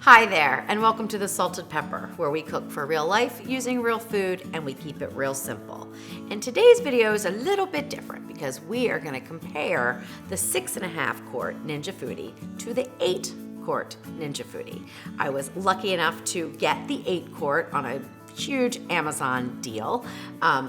Hi there, and welcome to the Salted Pepper, where we cook for real life using real food and we keep it real simple. And today's video is a little bit different because we are going to compare the 6.5 quart Ninja Foodi to the 8 quart Ninja Foodi. I was lucky enough to get the 8 quart on a huge Amazon deal.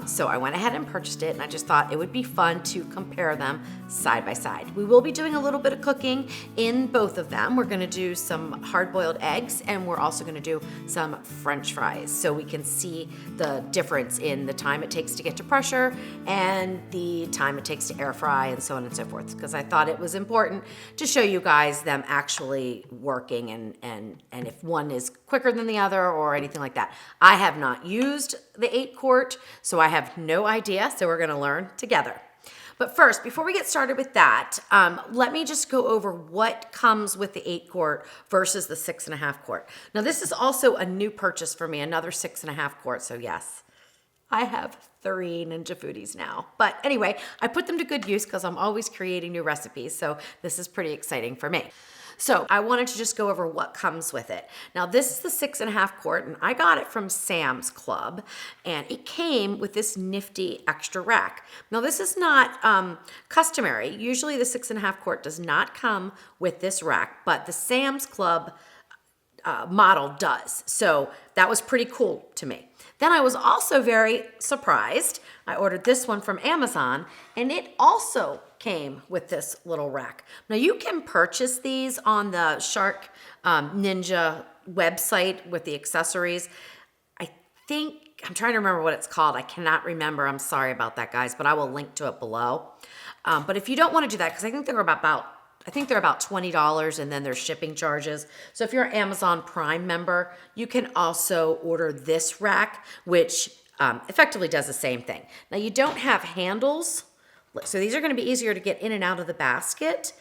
So I went ahead and purchased it, and I just thought it would be fun to compare them side by side. We will be doing a little bit of cooking in both of them. We're gonna do some hard-boiled eggs, and we're also gonna do some French fries so we can see the difference in the time it takes to get to pressure and the time it takes to air fry and so on and so forth, because I thought it was important to show you guys them actually working and if one is quicker than the other or anything like that. I have not used the 8 quart, so I have no idea, so we're gonna learn together. But first, before we get started with that, let me just go over what comes with the 8 quart versus the 6.5 quart. Now, this is also a new purchase for me, another 6.5 quart, so yes, I have 3 Ninja Foodis now. But anyway, I put them to good use because I'm always creating new recipes, so this is pretty exciting for me. So I wanted to just go over what comes with it. Now, this is the 6.5 quart, and I got it from Sam's Club, and it came with this nifty extra rack. Now, this is not customary. Usually the 6.5 quart does not come with this rack, but the Sam's Club model does. So that was pretty cool to me. Then I was also very surprised. I ordered this one from Amazon, and it also came with this little rack. Now, you can purchase these on the Shark Ninja website with the accessories. I think, I'm trying to remember what it's called. I cannot remember. I'm sorry about that, guys, but I will link to it below. But if you don't want to do that, because I think they're about $20, and then there's shipping charges. So if you're an Amazon Prime member, you can also order this rack, which effectively does the same thing. Now, you don't have handles, so these are going to be easier to get in and out of the basket.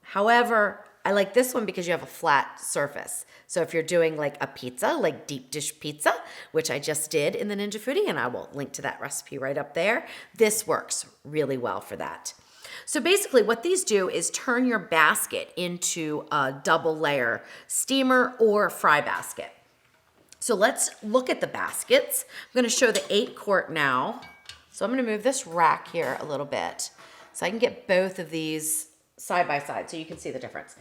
However, I like this one because you have a flat surface. So if you're doing like a pizza, like deep dish pizza, which I just did in the Ninja Foodi, and I will link to that recipe right up there, this works really well for that. So basically what these do is turn your basket into a double layer steamer or fry basket. So let's look at the baskets. I'm gonna show the 8 quart now. So I'm gonna move this rack here a little bit so I can get both of these side by side so you can see the difference.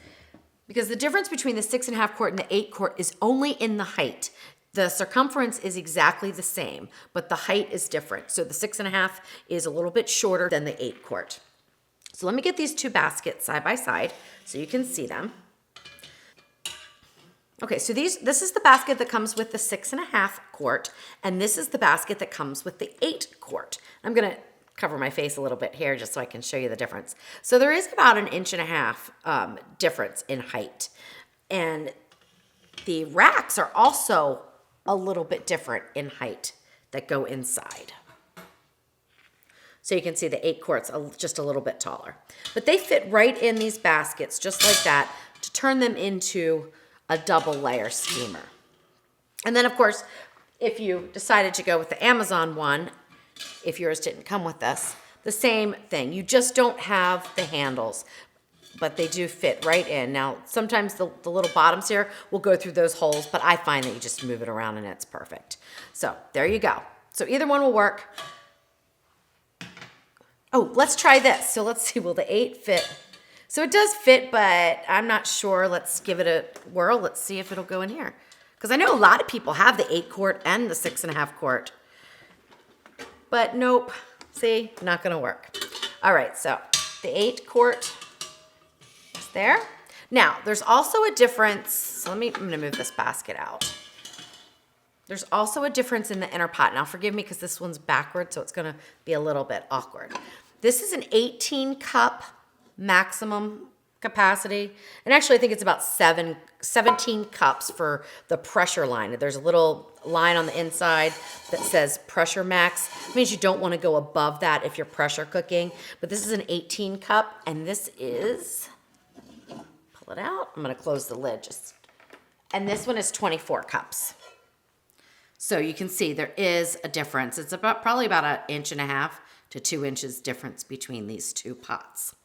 Because the difference between the 6.5 quart and the 8 quart is only in the height. The circumference is exactly the same, but the height is different. So the 6.5 is a little bit shorter than the 8 quart. So let me get these two baskets side by side so you can see them. Okay, so this is the basket that comes with the 6.5 quart, and this is the basket that comes with the 8 quart. I'm gonna cover my face a little bit here just so I can show you the difference. So there is about 1.5 inches difference in height. And the racks are also a little bit different in height that go inside. So you can see the 8 quarts just a little bit taller. But they fit right in these baskets just like that to turn them into a double layer steamer. And then of course, if you decided to go with the Amazon one, if yours didn't come with this, the same thing. You just don't have the handles, but they do fit right in. Now, sometimes the little bottoms here will go through those holes, but I find that you just move it around and it's perfect. So there you go. So either one will work. Oh, let's try this. So let's see, will the 8 fit? So it does fit, but I'm not sure. Let's give it a whirl. Let's see if it'll go in here. Because I know a lot of people have the 8 quart and the 6.5 quart. But nope, see, not gonna work. All right, so the 8 quart is there. Now, there's also a difference. So I'm gonna move this basket out. There's also a difference in the inner pot. Now, forgive me because this one's backwards, so it's gonna be a little bit awkward. This is an 18 cup maximum capacity. And actually, I think it's about 17 cups for the pressure line. There's a little line on the inside that says pressure max. It means you don't want to go above that if you're pressure cooking. But this is an 18 cup, and this is, pull it out. I'm gonna close the lid and this one is 24 cups. So you can see there is a difference. It's probably about 1.5 inches to 2 inches difference between these two pots.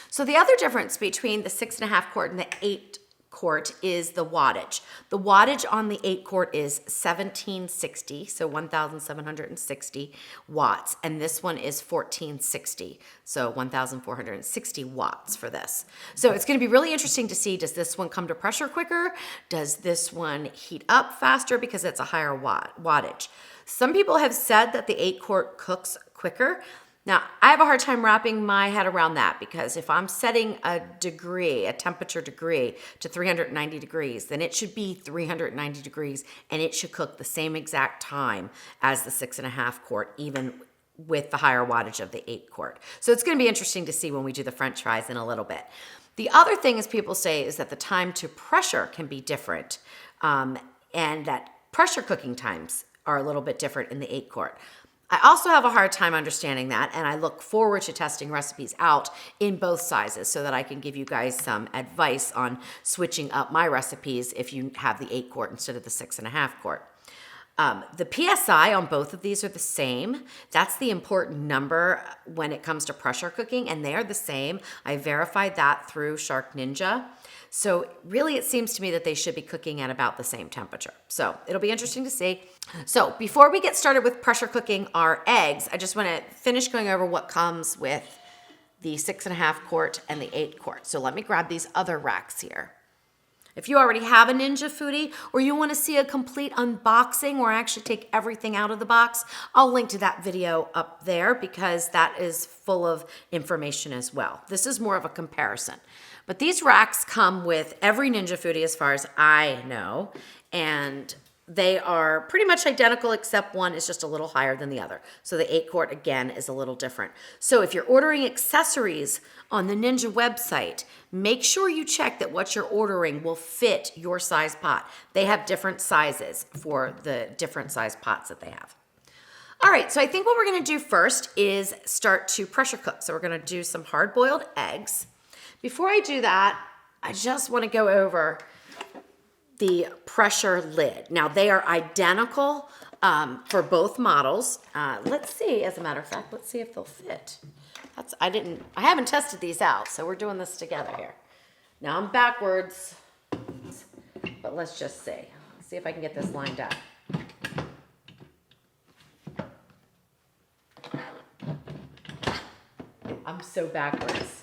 So the other difference between the 6.5 quart and the 8 quart is the wattage. The wattage on the 8 quart is 1760, so 1,760 watts, and this one is 1460, so 1,460 watts for this. So it's going to be really interesting to see, does this one come to pressure quicker? Does this one heat up faster because it's a higher wattage? Some people have said that the 8 quart cooks quicker. Now, I have a hard time wrapping my head around that because if I'm setting a temperature degree to 390 degrees, then it should be 390 degrees and it should cook the same exact time as the 6.5 quart, even with the higher wattage of the 8 quart. So it's going to be interesting to see when we do the French fries in a little bit. The other thing is people say is that the time to pressure can be different, and that pressure cooking times are a little bit different in the 8 quart. I also have a hard time understanding that, and I look forward to testing recipes out in both sizes so that I can give you guys some advice on switching up my recipes if you have the 8 quart instead of the 6.5 quart. The PSI on both of these are the same. That's the important number when it comes to pressure cooking, and they are the same. I verified that through Shark Ninja. So really it seems to me that they should be cooking at about the same temperature. So it'll be interesting to see. So before we get started with pressure cooking our eggs, I just want to finish going over what comes with the 6.5 quart and the 8 quart. So let me grab these other racks here. If you already have a Ninja Foodi or you want to see a complete unboxing where I actually take everything out of the box, I'll link to that video up there because that is full of information as well. This is more of a comparison. But these racks come with every Ninja Foodi as far as I know, and they are pretty much identical except one is just a little higher than the other. So the 8 quart again is a little different. So if you're ordering accessories on the Ninja website, make sure you check that what you're ordering will fit your size pot. They have different sizes for the different size pots that they have. All right, so I think what we're gonna do first is start to pressure cook. So we're gonna do some hard-boiled eggs. Before I do that, I just wanna go over the pressure lid. Now they are identical for both models. Let's see, as a matter of fact, let's see if they'll fit. I haven't tested these out, so we're doing this together here. Now I'm backwards, but let's just see. See if I can get this lined up. I'm so backwards.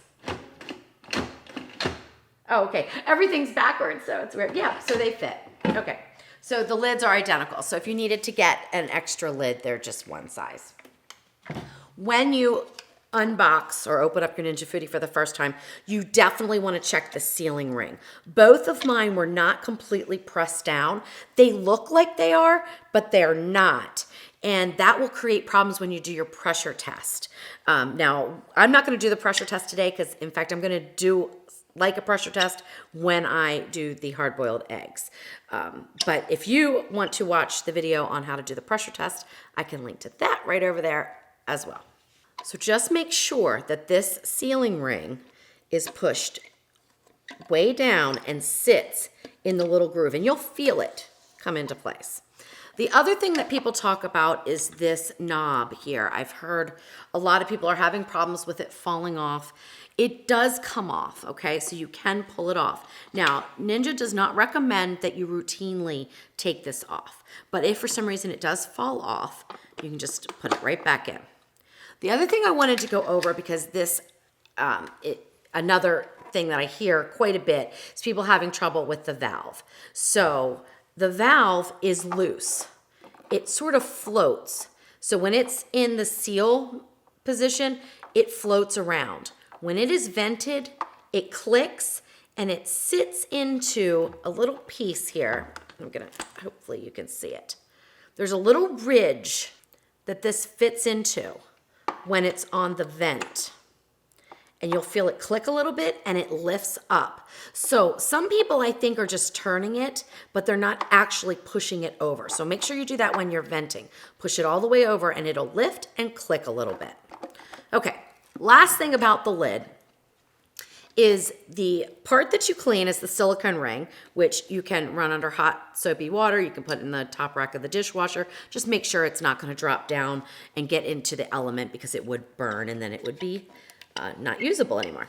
Oh, okay. Everything's backwards, so it's weird. Yeah, so they fit. Okay. So the lids are identical. So if you needed to get an extra lid, they're just one size. When you unbox or open up your Ninja Foodi for the first time, you definitely want to check the sealing ring. Both of mine were not completely pressed down. They look like they are, but they're not. And that will create problems when you do your pressure test. Now, I'm not going to do the pressure test today because, in fact, I'm going to do like a pressure test when I do the hard-boiled eggs. But if you want to watch the video on how to do the pressure test, I can link to that right over there as well. So just make sure that this sealing ring is pushed way down and sits in the little groove, and you'll feel it come into place. The other thing that people talk about is this knob here. I've heard a lot of people are having problems with it falling off. It does come off, okay? So you can pull it off. Now, Ninja does not recommend that you routinely take this off. But if for some reason it does fall off, you can just put it right back in. The other thing I wanted to go over, because this, another thing that I hear quite a bit is people having trouble with the valve. So the valve is loose. It sort of floats. So when it's in the seal position, it floats around. When it is vented, it clicks and it sits into a little piece here. Hopefully you can see it. There's a little ridge that this fits into when it's on the vent. And you'll feel it click a little bit and it lifts up. So some people I think are just turning it, but they're not actually pushing it over. So make sure you do that when you're venting. Push it all the way over and it'll lift and click a little bit. Okay, last thing about the lid is the part that you clean is the silicone ring, which you can run under hot soapy water. You can put in the top rack of the dishwasher. Just make sure it's not gonna drop down and get into the element because it would burn and then it would be not usable anymore.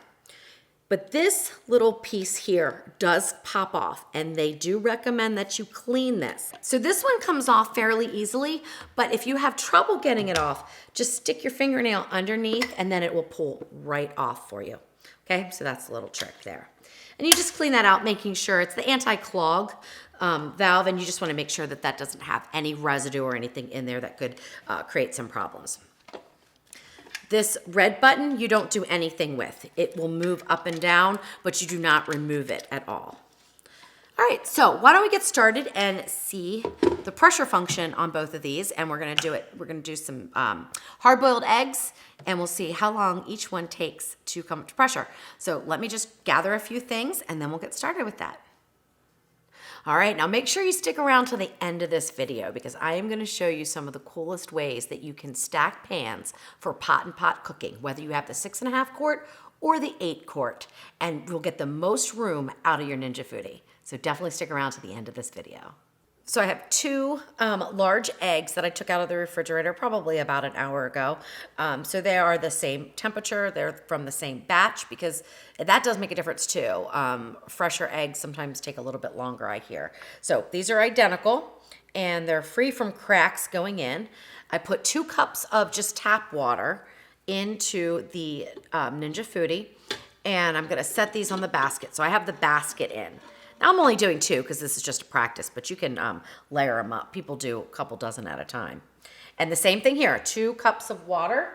But this little piece here does pop off, and they do recommend that you clean this. So this one comes off fairly easily, but if you have trouble getting it off, just stick your fingernail underneath and then it will pull right off for you. Okay, so that's a little trick there. And you just clean that out, making sure it's the anti-clog valve, and you just want to make sure that that doesn't have any residue or anything in there that could create some problems. This red button, you don't do anything with. It will move up and down, but you do not remove it at all. All right, so why don't we get started and see the pressure function on both of these, and we're gonna do it. We're gonna do some hard-boiled eggs, and we'll see how long each one takes to come up to pressure. So let me just gather a few things, and then we'll get started with that. All right, now make sure you stick around to the end of this video because I am gonna show you some of the coolest ways that you can stack pans for pot and pot cooking, whether you have the 6.5 quart or the 8 quart, and you'll get the most room out of your Ninja Foodi. So definitely stick around to the end of this video. So I have 2 large eggs that I took out of the refrigerator probably about an hour ago. So they are the same temperature. They're from the same batch because that does make a difference too. Fresher eggs sometimes take a little bit longer, I hear. So these are identical and they're free from cracks going in. I put 2 cups of just tap water into the Ninja Foodi, and I'm gonna set these on the basket. So I have the basket in. Now I'm only doing 2 because this is just a practice, but you can layer them up. People do a couple dozen at a time. And the same thing here, 2 cups of water.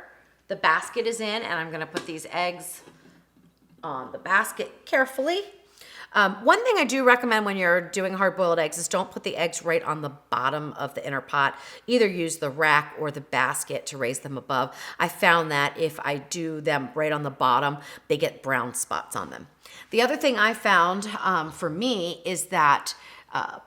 The basket is in, and I'm gonna put these eggs on the basket carefully. One thing I do recommend when you're doing hard-boiled eggs is don't put the eggs right on the bottom of the inner pot. Either use the rack or the basket to raise them above. I found that if I do them right on the bottom, they get brown spots on them. The other thing I found for me is that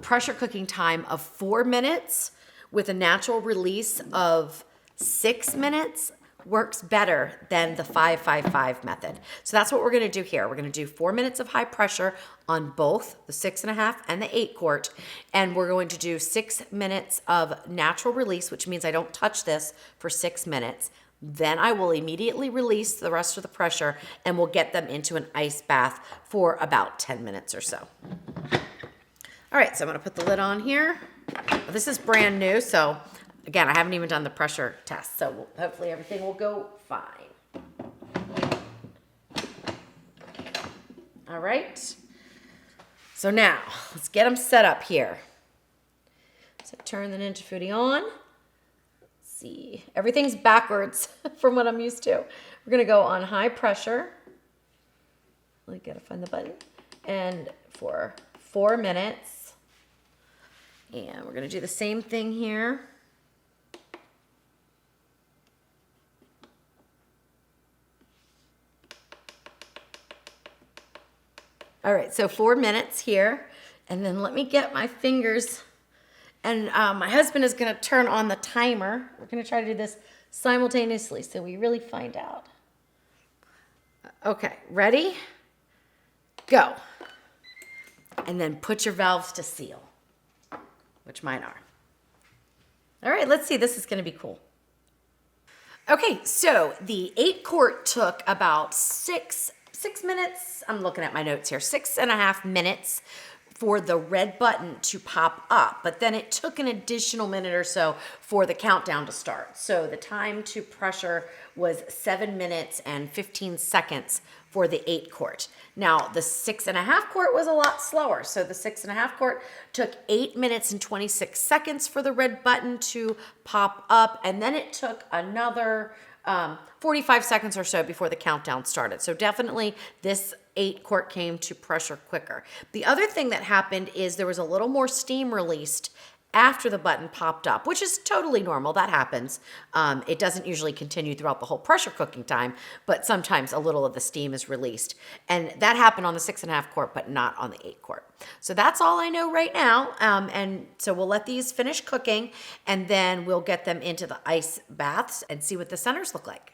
pressure cooking time of 4 minutes with a natural release of 6 minutes works better than the 5-5-5 method. So that's what we're gonna do here. We're gonna do 4 minutes of high pressure on both the 6.5 and the 8 quart, and we're going to do 6 minutes of natural release, which means I don't touch this for 6 minutes. Then I will immediately release the rest of the pressure and we'll get them into an ice bath for about 10 minutes or so. All right, so I'm gonna put the lid on here. This is brand new, so again, I haven't even done the pressure test, so hopefully everything will go fine. All right, so now let's get them set up here. So turn the Ninja Foodi on. See, everything's backwards from what I'm used to. We're gonna go on high pressure. I gotta find the button. And for 4 minutes. And we're gonna do the same thing here. All right, so 4 minutes here. And then let me get my fingers. And my husband is gonna turn on the timer. We're gonna try to do this simultaneously so we really find out. Okay, ready? Go. And then put your valves to seal, which mine are. All right, let's see, this is gonna be cool. Okay, so the 8 quart took about six minutes. I'm looking at my notes here, 6.5 minutes for the red button to pop up, but then it took an additional minute or so for the countdown to start. So the time to pressure was 7 minutes and 15 seconds for the 8 quart. Now the 6.5 quart was a lot slower. So the 6.5 quart took 8 minutes and 26 seconds for the red button to pop up, and then it took another 45 seconds or so before the countdown started. So definitely this 8 quart came to pressure quicker. The other thing that happened is there was a little more steam released after the button popped up, which is totally normal. That happens. It doesn't usually continue throughout the whole pressure cooking time, but sometimes a little of the steam is released. And that happened on the 6.5 quart, but not on the 8 quart. So that's all I know right now. And so we'll let these finish cooking, and then we'll get them into the ice baths and see what the centers look like.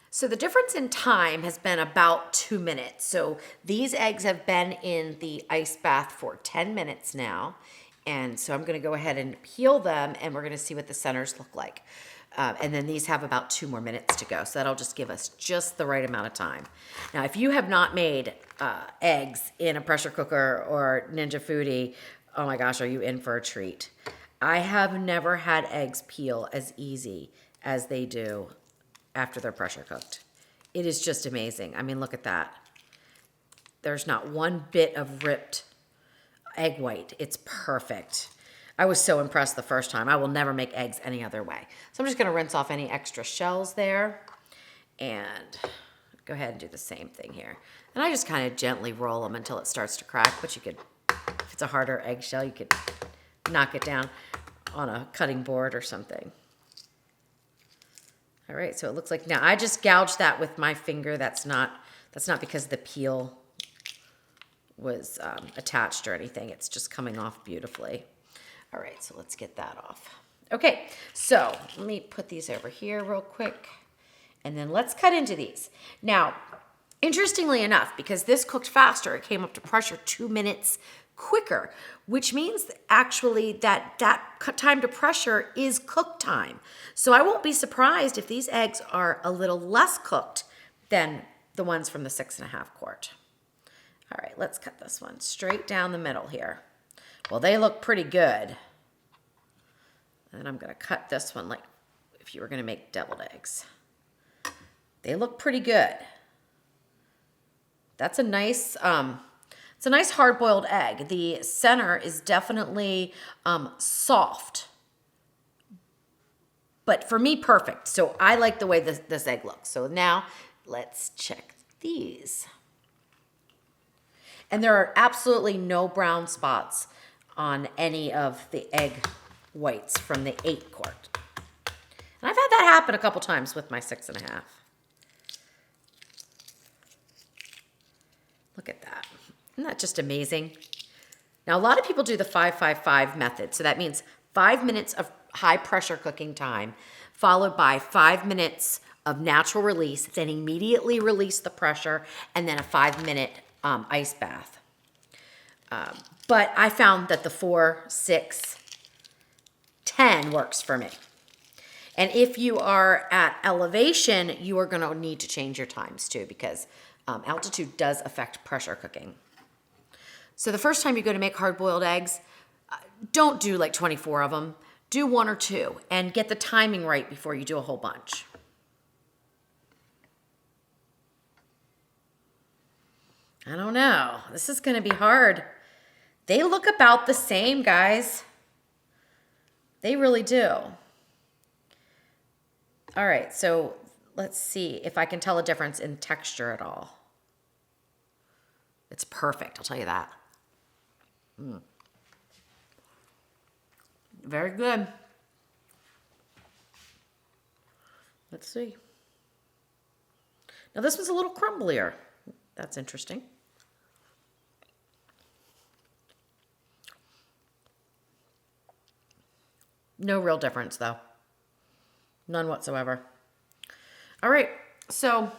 So the difference in time has been about 2 minutes. So these eggs have been in the ice bath for 10 minutes now. And so I'm gonna go ahead and peel them, and we're gonna see what the centers look like. And then these have about 2 more minutes to go. So that'll just give us just the right amount of time. Now, if you have not made eggs in a pressure cooker or Ninja Foodi, oh my gosh, are you in for a treat? I have never had eggs peel as easy as they do after they're pressure cooked. It is just amazing. I mean, look at that. There's not one bit of ripped egg white. It's perfect. I was so impressed the first time. I will never make eggs any other way. So I'm just going to rinse off any extra shells there and go ahead and do the same thing here. And I just kind of gently roll them until it starts to crack, but you could, if it's a harder eggshell, you could knock it down on a cutting board or something. All right, so it looks like now I just gouged that with my finger. That's not because the peel was attached or anything. It's just coming off beautifully. All right, so let's get that off. Okay, so let me put these over here real quick, and then let's cut into these. Now, interestingly enough, because this cooked faster, it came up to pressure 2 minutes quicker, which means actually that time to pressure is cook time. So I won't be surprised if these eggs are a little less cooked than the ones from the 6.5 quart. All right, let's cut this one straight down the middle here. Well, they look pretty good. And I'm gonna cut this one like if you were gonna make deviled eggs. They look pretty good. That's a nice, it's a nice hard-boiled egg. The center is definitely soft, but for me, perfect. So I like the way this egg looks. So now let's check these. And there are absolutely no brown spots on any of the egg whites from the 8 quart. And I've had that happen a couple times with my 6.5. Look at that. Isn't that just amazing? Now, a lot of people do the 5-5-5 method. So that means 5 minutes of high pressure cooking time, followed by 5 minutes of natural release, then immediately release the pressure, and then a 5-minute ice bath. But I found that the 4, 6, 10 works for me. And if you are at elevation, you are going to need to change your times too, because altitude does affect pressure cooking. So the first time you go to make hard-boiled eggs, don't do like 24 of them. Do 1 or 2 and get the timing right before you do a whole bunch. I don't know. This is going to be hard. They look about the same, guys. They really do. All right, so let's see if I can tell a difference in texture at all. It's perfect, I'll tell you that. Very good. Let's see. Now this one's a little crumblier. That's interesting. No real difference though. None whatsoever. All right, so,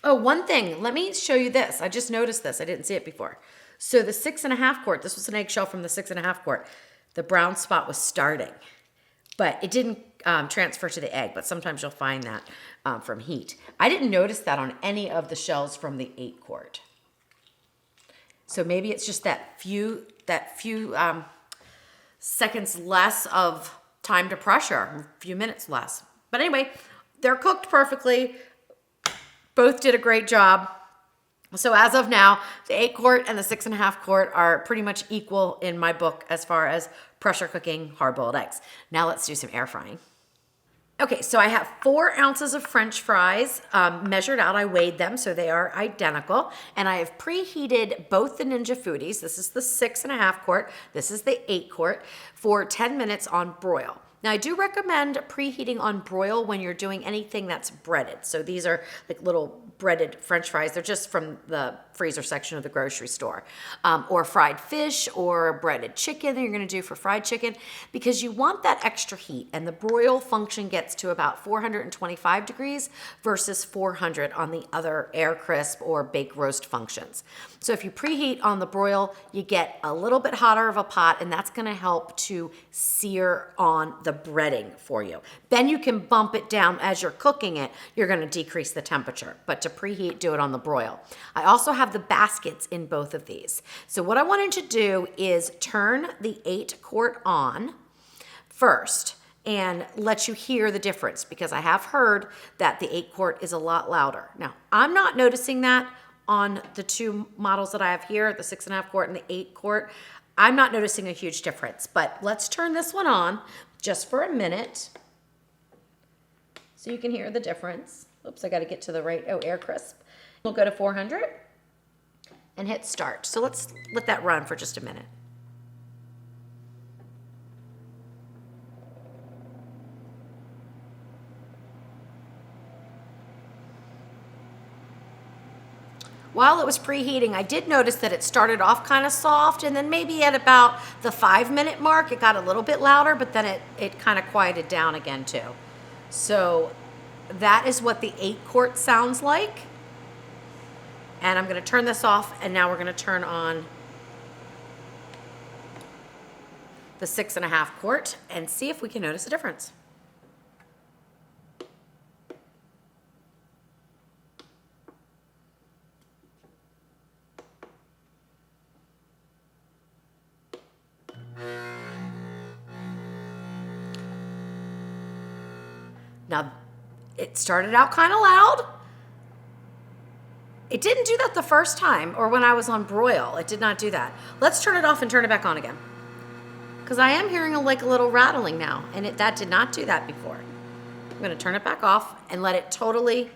oh, one thing, let me show you this. I just noticed this, I didn't see it before. So the 6.5 quart, this was an eggshell from the 6.5 quart. The brown spot was starting, but it didn't transfer to the egg, but sometimes you'll find that from heat. I didn't notice that on any of the shells from the 8 quart. So maybe it's just that few seconds less of time to pressure, a few minutes less. But anyway, they're cooked perfectly. Both did a great job. So as of now, the 8 quart and the 6.5 quart are pretty much equal in my book as far as pressure cooking hard-boiled eggs. Now let's do some air frying. Okay, so I have 4 ounces of French fries measured out. I weighed them, so they are identical. And I have preheated both the Ninja Foodis. This is the 6.5 quart. This is the 8 quart for 10 minutes on broil. Now, I do recommend preheating on broil when you're doing anything that's breaded. So these are like little breaded French fries. They're just from the freezer section of the grocery store. Or fried fish or breaded chicken that you're gonna do for fried chicken, because you want that extra heat, and the broil function gets to about 425 degrees versus 400 on the other air crisp or bake roast functions. So if you preheat on the broil, you get a little bit hotter of a pot, and that's gonna help to sear on the breading for you. Then you can bump it down as you're cooking it. You're gonna decrease the temperature, but to preheat, do it on the broil. I also have the baskets in both of these. So what I wanted to do is turn the 8-quart on first and let you hear the difference, because I have heard that the 8-quart is a lot louder. Now, I'm not noticing that on the two models that I have here, the 6.5-quart and the 8-quart. I'm not noticing a huge difference, but let's turn this one on just for a minute so you can hear the difference. Oops, I gotta get to the right, air crisp. We'll go to 400 and hit start. So let's let that run for just a minute. While it was preheating, I did notice that it started off kind of soft, and then maybe at about the 5-minute mark, it got a little bit louder, but then it kind of quieted down again too. So that is what the 8-quart sounds like. And I'm gonna turn this off, and now we're gonna turn on the 6.5-quart and see if we can notice a difference. Now, it started out kind of loud. It didn't do that the first time, or when I was on broil. It did not do that. Let's turn it off and turn it back on again, because I am hearing like a little rattling now, and that did not do that before. I'm gonna turn it back off and let it totally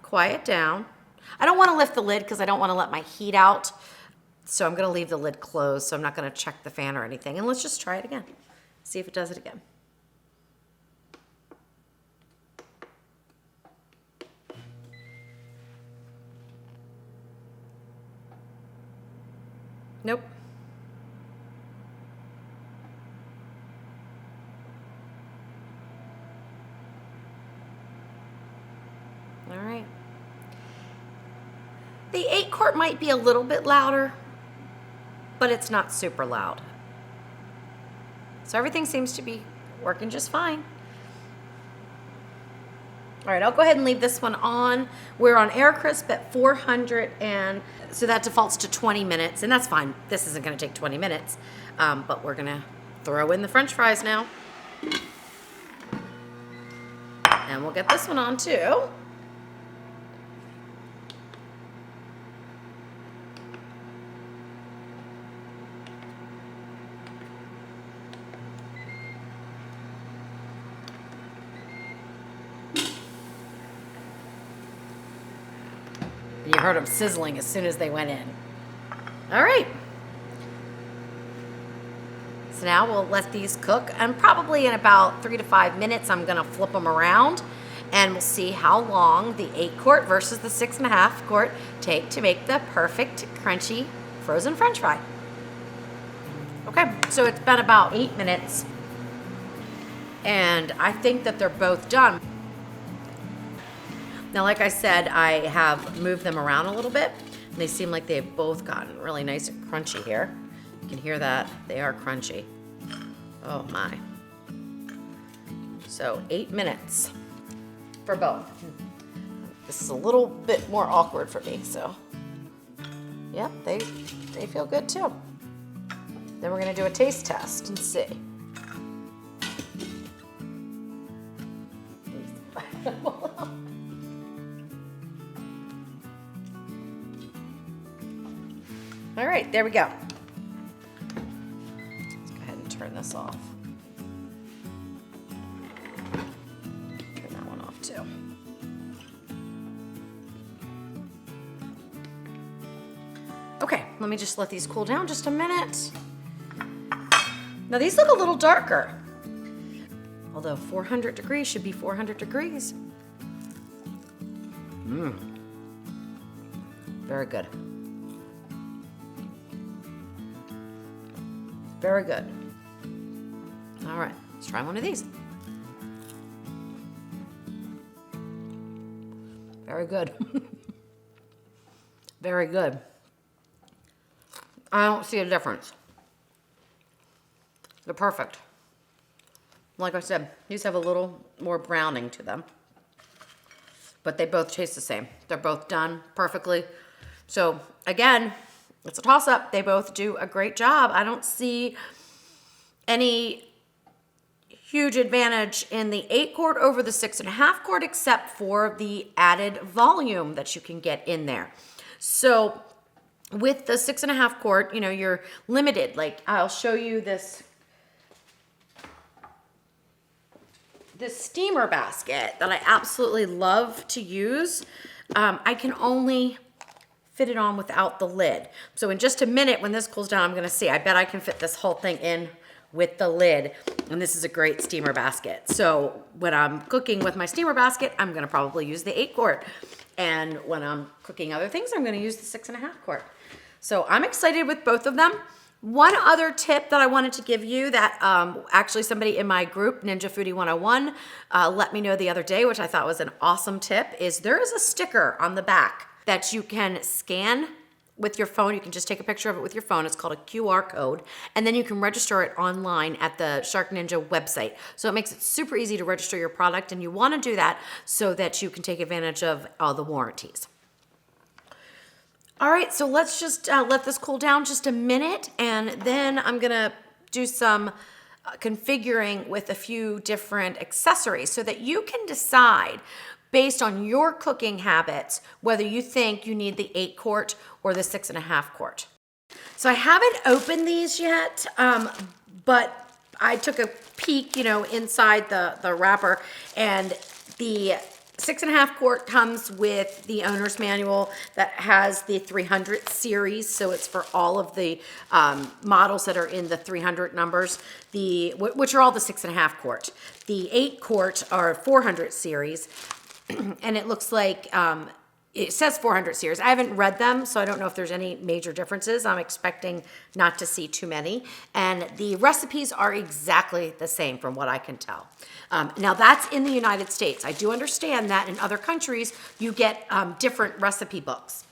quiet down. I don't wanna lift the lid because I don't wanna let my heat out, so I'm gonna leave the lid closed, so I'm not gonna check the fan or anything. And let's just try it again. See if it does it again. Nope. All right. The 8-quart might be a little bit louder, but it's not super loud. So everything seems to be working just fine. All right, I'll go ahead and leave this one on. We're on air crisp at 400, and so that defaults to 20 minutes, and that's fine. This isn't gonna take 20 minutes, but we're gonna throw in the French fries now. And we'll get this one on too. You heard them sizzling as soon as they went in. All right. So now we'll let these cook, and probably in about 3 to 5 minutes, I'm gonna flip them around, and we'll see how long the 8-quart versus the 6.5-quart take to make the perfect crunchy frozen French fry. Okay, so it's been about 8 minutes, and I think that they're both done. Now, like I said, I have moved them around a little bit, and they seem like they've both gotten really nice and crunchy here. You can hear that. They are crunchy. Oh my. So 8 minutes for both. This is a little bit more awkward for me, so. Yep, they feel good too. Then we're gonna do a taste test and see. All right, there we go. Let's go ahead and turn this off. Turn that one off too. Okay, let me just let these cool down just a minute. Now these look a little darker, although 400 degrees should be 400 degrees. Very good. Very good. All right, let's try one of these. Very good. Very good. I don't see a difference. They're perfect. Like I said, these have a little more browning to them, but they both taste the same. They're both done perfectly. So again, it's a toss-up. They both do a great job. I don't see any huge advantage in the 8-quart over the 6.5-quart, except for the added volume that you can get in there. So with the 6.5-quart, you know, you're limited. Like, I'll show you this steamer basket that I absolutely love to use. I can only fit it on without the lid. So in just a minute, when this cools down, I'm gonna see. I bet I can fit this whole thing in with the lid. And this is a great steamer basket. So when I'm cooking with my steamer basket, I'm gonna probably use the 8-quart. And when I'm cooking other things, I'm gonna use the 6.5-quart. So I'm excited with both of them. One other tip that I wanted to give you that actually somebody in my group, Ninja Foodi 101, let me know the other day, which I thought was an awesome tip, is there is a sticker on the back that you can scan with your phone. You can just take a picture of it with your phone. It's called a QR code. And then you can register it online at the Shark Ninja website. So it makes it super easy to register your product, and you want to do that so that you can take advantage of all the warranties. All right, so let's just let this cool down just a minute, and then I'm gonna do some configuring with a few different accessories so that you can decide based on your cooking habits whether you think you need the 8-quart or the 6.5-quart. So I haven't opened these yet, but I took a peek, you know, inside the wrapper, and the 6.5-quart comes with the owner's manual that has the 300 series, so it's for all of the models that are in the 300 numbers, which are all the 6.5-quart. The 8-quart are 400 series, and it looks like it says 400 series. I haven't read them, so I don't know if there's any major differences. I'm expecting not to see too many. And the recipes are exactly the same from what I can tell. Now that's in the United States. I do understand that in other countries, you get different recipe books.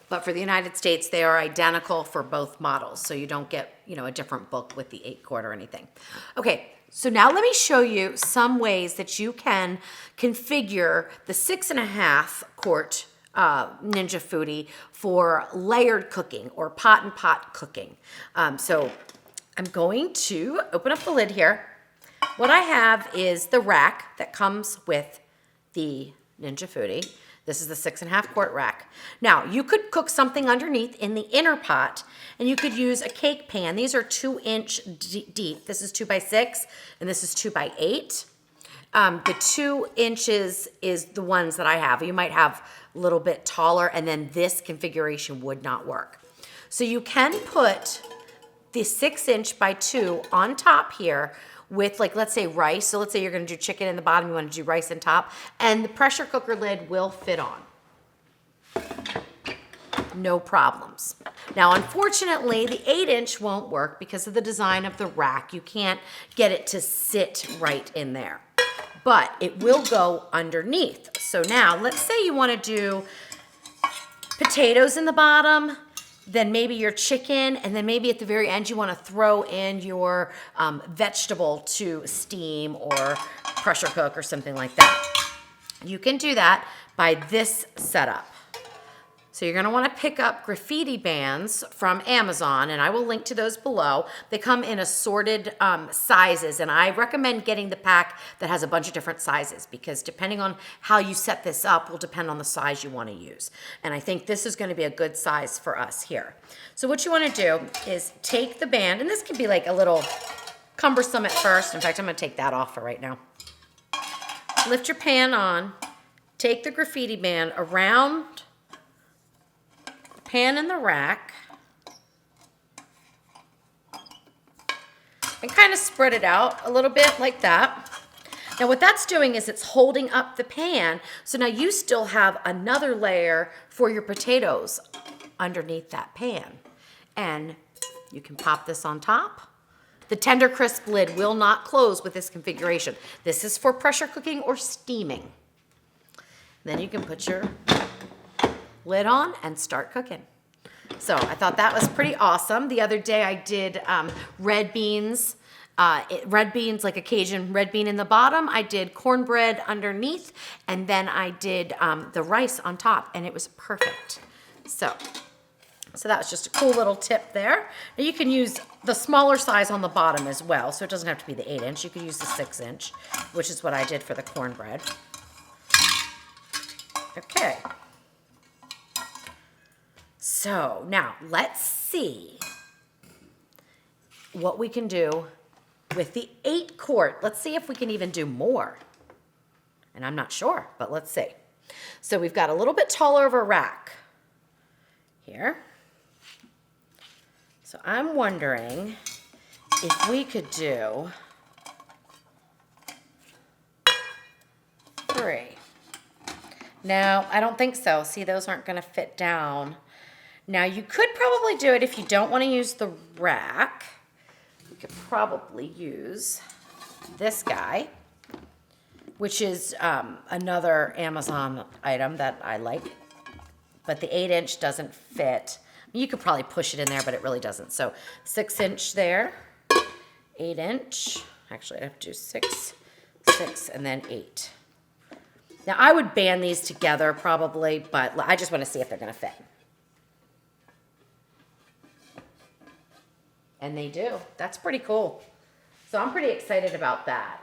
But for the United States, they are identical for both models. So you don't get, you know, a different book with the 8-quart or anything. Okay. So now let me show you some ways that you can configure the 6.5-quart Ninja Foodi for layered cooking or pot and pot cooking. So I'm going to open up the lid here. What I have is the rack that comes with the Ninja Foodi. This is the 6.5-quart rack. Now, you could cook something underneath in the inner pot, and you could use a cake pan. These are 2-inch deep. This is 2 by 6, and this is 2 by 8. The 2 inches is the ones that I have. You might have a little bit taller, and then this configuration would not work. So you can put the 6-inch by 2 on top here with, like, let's say rice. So let's say you're gonna do chicken in the bottom, you wanna do rice in top, and the pressure cooker lid will fit on. No problems. Now, unfortunately, the 8-inch won't work because of the design of the rack. You can't get it to sit right in there, but it will go underneath. So now, let's say you wanna do potatoes in the bottom, then maybe your chicken, and then maybe at the very end you want to throw in your vegetable to steam or pressure cook or something like that. You can do that by this setup. So you're gonna wanna pick up graffiti bands from Amazon, and I will link to those below. They come in assorted sizes, and I recommend getting the pack that has a bunch of different sizes because depending on how you set this up will depend on the size you wanna use. And I think this is gonna be a good size for us here. So what you wanna do is take the band, and this can be like a little cumbersome at first. In fact, I'm gonna take that off for right now. Lift your pan on, take the graffiti band around pan in the rack and kind of spread it out a little bit like that. Now what that's doing is it's holding up the pan, so now you still have another layer for your potatoes underneath that pan. And You can pop this on top. The Tender Crisp lid will not close with this configuration. This is for pressure cooking or steaming. Then you can put your lid on and start cooking. So I thought that was pretty awesome. The other day I did red beans, like a Cajun red bean in the bottom. I did cornbread underneath, and then I did the rice on top, and it was perfect. So that was just a cool little tip there. Now you can use the smaller size on the bottom as well, so it doesn't have to be the 8-inch. You could use the 6-inch, which is what I did for the cornbread. Okay. So now let's see what we can do with the 8-quart. Let's see if we can even do more. And I'm not sure, but let's see. So we've got a little bit taller of a rack here. So I'm wondering if we could do 3. No, I don't think so. See, those aren't going to fit down. Now, you could probably do it if you don't want to use the rack. You could probably use this guy, which is another Amazon item that I like. But the 8-inch doesn't fit. You could probably push it in there, but it really doesn't. So 6-inch there, 8-inch. Actually, I have to do 6, 6, and then 8. Now, I would band these together probably, but I just want to see if they're going to fit. And they do. That's pretty cool. So I'm pretty excited about that.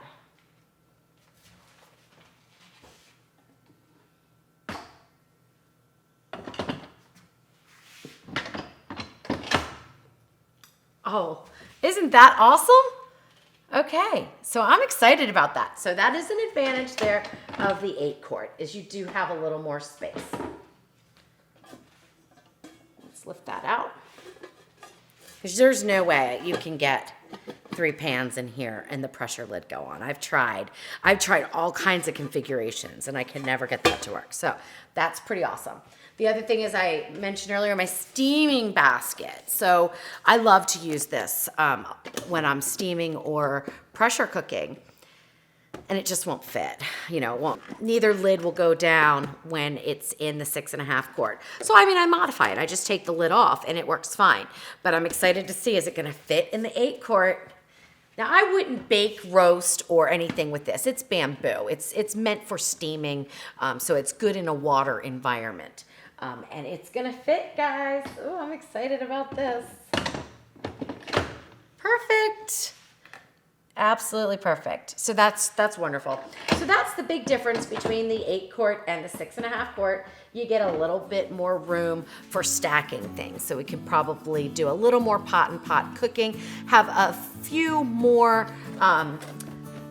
Oh, isn't that awesome? Okay, so I'm excited about that. So that is an advantage there of the 8-quart, is you do have a little more space. Let's lift that out. Because there's no way you can get 3 pans in here and the pressure lid go on. I've tried all kinds of configurations and I can never get that to work. So that's pretty awesome. The other thing is, I mentioned earlier, my steaming basket. So I love to use this when I'm steaming or pressure cooking, and it just won't fit. You know, it won't. Neither lid will go down when it's in the 6.5 quart. So I mean, I modify it. I just take the lid off and it works fine. But I'm excited to see, is it going to fit in the 8-quart? Now, I wouldn't bake, roast, or anything with this. It's bamboo. It's meant for steaming, so it's good in a water environment. And it's gonna fit, guys. Oh, I'm excited about this. Perfect. Absolutely perfect. So that's wonderful. So that's the big difference between the 8-quart and the 6.5 quart. You get a little bit more room for stacking things. So we can probably do a little more pot and pot cooking, have a few more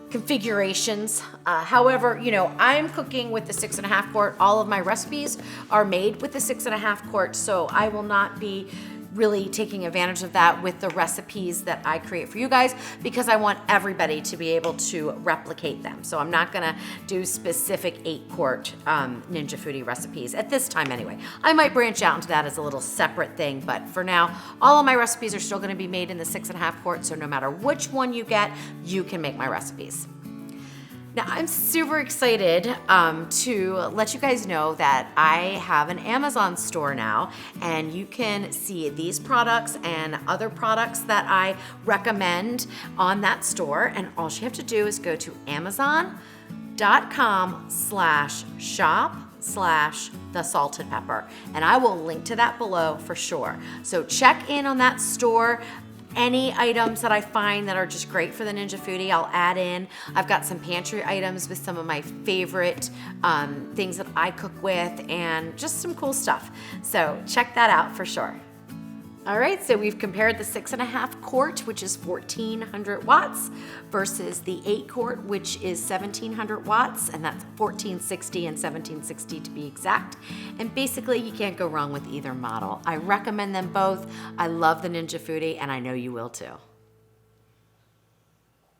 configurations. However, you know, I'm cooking with the 6.5 quart. All of my recipes are made with the 6.5 quart, so I will not be really taking advantage of that with the recipes that I create for you guys, because I want everybody to be able to replicate them. So I'm not gonna do specific 8-quart Ninja Foodi recipes at this time anyway. I might branch out into that as a little separate thing, but for now, all of my recipes are still gonna be made in the 6.5 quart, so no matter which one you get, you can make my recipes. Now, I'm super excited to let you guys know that I have an Amazon store now, and you can see these products and other products that I recommend on that store. And all you have to do is go to amazon.com/shop/thesaltedpepper, and I will link to that below for sure. So check in on that store. Any items that I find that are just great for the Ninja Foodi, I'll add in. I've got some pantry items with some of my favorite things that I cook with, and just some cool stuff. So check that out for sure. All right, so we've compared the 6.5 quart, which is 1,400 watts, versus the 8 quart, which is 1,700 watts, and that's 1460 and 1760 to be exact. And basically, you can't go wrong with either model. I recommend them both. I love the Ninja Foodi, and I know you will too.